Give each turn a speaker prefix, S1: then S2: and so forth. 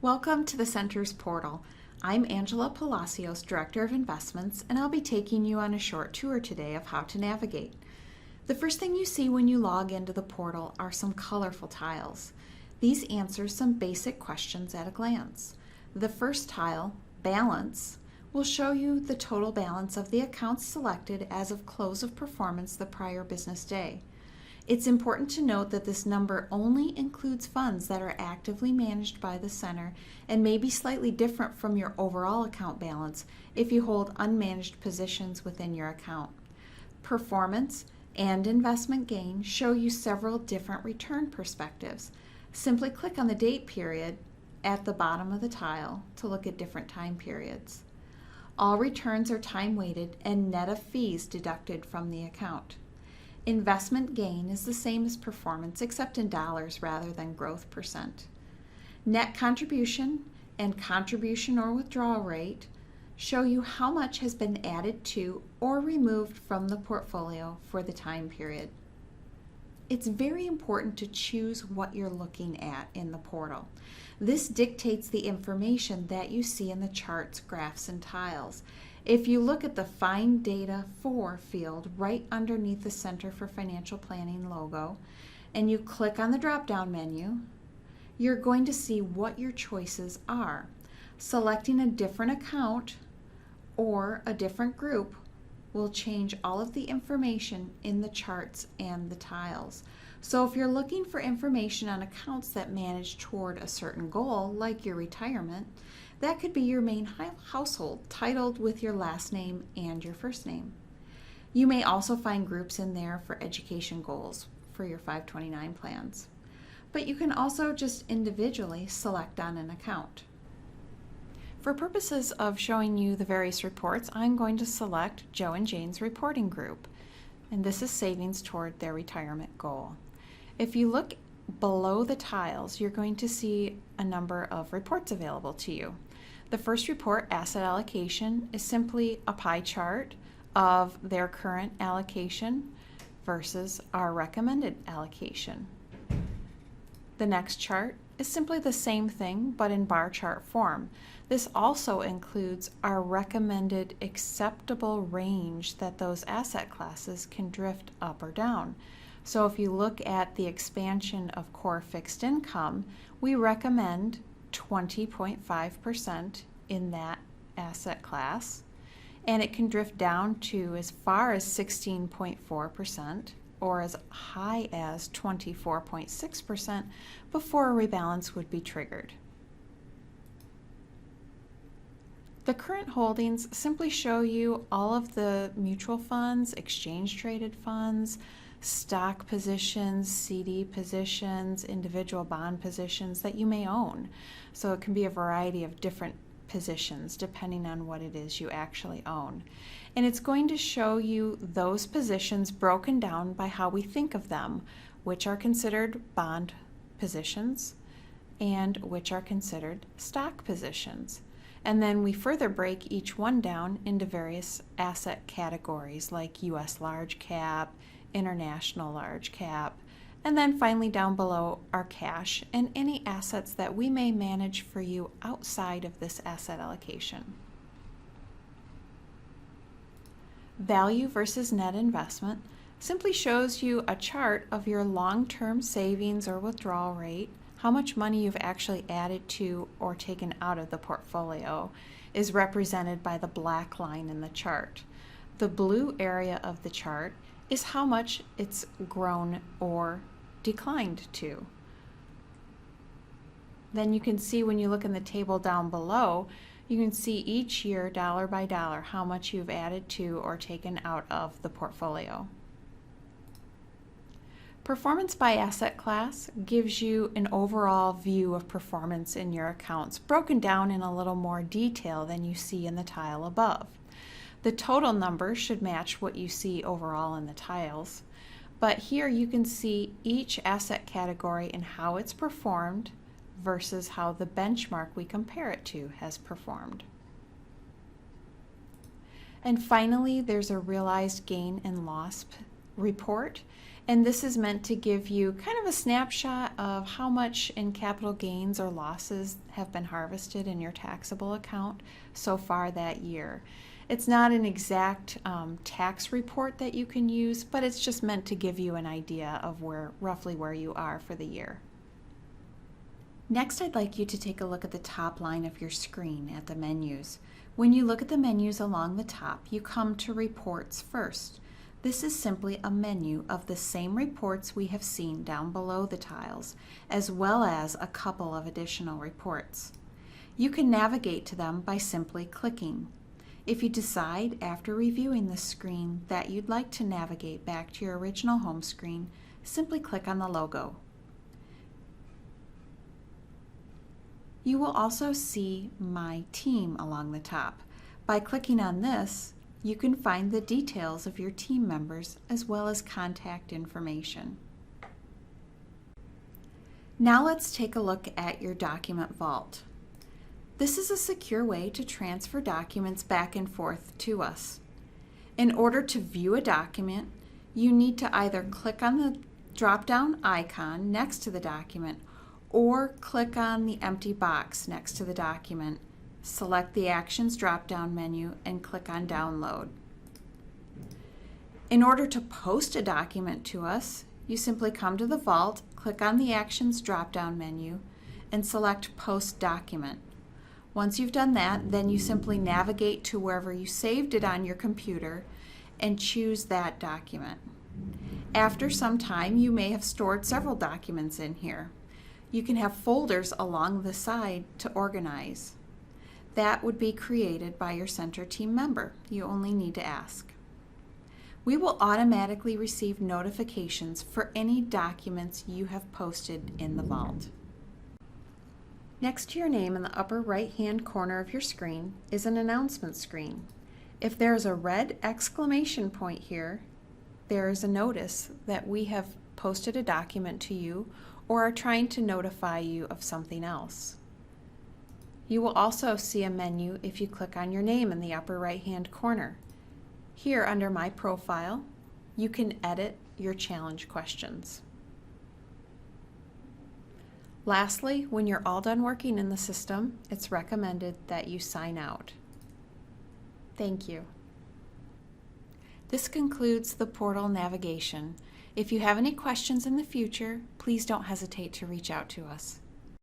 S1: Welcome to the Center's portal. I'm Angela Palacios, Director of Investments, and I'll be taking you on a short tour today of how to navigate. The first thing you see when you log into the portal are some colorful tiles. These answer some basic questions at a glance. The first tile, Balance, will show you the total balance of the accounts selected as of close of performance the prior business day. It's important to note that this number only includes funds that are actively managed by the center and may be slightly different from your overall account balance if you hold unmanaged positions within your account. Performance and investment gain show you several different return perspectives. Simply click on the date period at the bottom of the tile to look at different time periods. All returns are time weighted and net of fees deducted from the account. Investment gain is the same as performance except in dollars rather than growth percent. Net contribution and contribution or withdrawal rate show you how much has been added to or removed from the portfolio for the time period. It's very important to choose what you're looking at in the portal. This dictates the information that you see in the charts, graphs, and tiles. If you look at the Find Data For field right underneath the Center for Financial Planning logo, and you click on the drop-down menu, you're going to see what your choices are. Selecting a different account or a different group will change all of the information in the charts and the tiles. So if you're looking for information on accounts that manage toward a certain goal, like your retirement, that could be your main household, titled with your last name and your first name. You may also find groups in there for education goals for your 529 plans. But you can also just individually select on an account. For purposes of showing you the various reports, I'm going to select Joe and Jane's reporting group, and this is savings toward their retirement goal. If you look below the tiles, you're going to see a number of reports available to you. The first report, asset allocation, is simply a pie chart of their current allocation versus our recommended allocation. The next chart is simply the same thing but in bar chart form. This also includes our recommended acceptable range that those asset classes can drift up or down. So if you look at the expansion of core fixed income, we recommend 20.5% in that asset class, and it can drift down to as far as 16.4% or as high as 24.6% before a rebalance would be triggered. The current holdings simply show you all of the mutual funds, exchange traded funds, stock positions, CD positions, individual bond positions that you may own. So it can be a variety of different positions depending on what it is you actually own. And it's going to show you those positions broken down by how we think of them, which are considered bond positions and which are considered stock positions. And then we further break each one down into various asset categories like US large cap, international large cap, and then finally down below are cash and any assets that we may manage for you outside of this asset allocation. Value versus net investment simply shows you a chart of your long-term savings or withdrawal rate, how much money you've actually added to or taken out of the portfolio is represented by the black line in the chart. The blue area of the chart is how much it's grown or declined to. Then you can see when you look in the table down below, you can see each year, dollar by dollar, how much you've added to or taken out of the portfolio. Performance by asset class gives you an overall view of performance in your accounts, broken down in a little more detail than you see in the tile above. The total number should match what you see overall in the tiles, but here you can see each asset category and how it's performed versus how the benchmark we compare it to has performed. And finally, there's a realized gain and loss report, and this is meant to give you kind of a snapshot of how much in capital gains or losses have been harvested in your taxable account so far that year. It's not an exact tax report that you can use, but it's just meant to give you an idea of roughly where you are for the year. Next, I'd like you to take a look at the top line of your screen at the menus. When you look at the menus along the top, you come to Reports first. This is simply a menu of the same reports we have seen down below the tiles, as well as a couple of additional reports. You can navigate to them by simply clicking. If you decide after reviewing this screen that you'd like to navigate back to your original home screen, simply click on the logo. You will also see My Team along the top. By clicking on this, you can find the details of your team members as well as contact information. Now let's take a look at your document vault. This is a secure way to transfer documents back and forth to us. In order to view a document, you need to either click on the drop-down icon next to the document or click on the empty box next to the document. Select the Actions drop-down menu and click on Download. In order to post a document to us, you simply come to the vault, click on the Actions drop-down menu, and select Post Document. Once you've done that, then you simply navigate to wherever you saved it on your computer and choose that document. After some time, you may have stored several documents in here. You can have folders along the side to organize. That would be created by your center team member. You only need to ask. We will automatically receive notifications for any documents you have posted in the vault. Next to your name in the upper right-hand corner of your screen is an announcement screen. If there is a red exclamation point here, there is a notice that we have posted a document to you or are trying to notify you of something else. You will also see a menu if you click on your name in the upper right-hand corner. Here under My Profile, you can edit your challenge questions. Lastly, when you're all done working in the system, it's recommended that you sign out. Thank you. This concludes the portal navigation. If you have any questions in the future, please don't hesitate to reach out to us.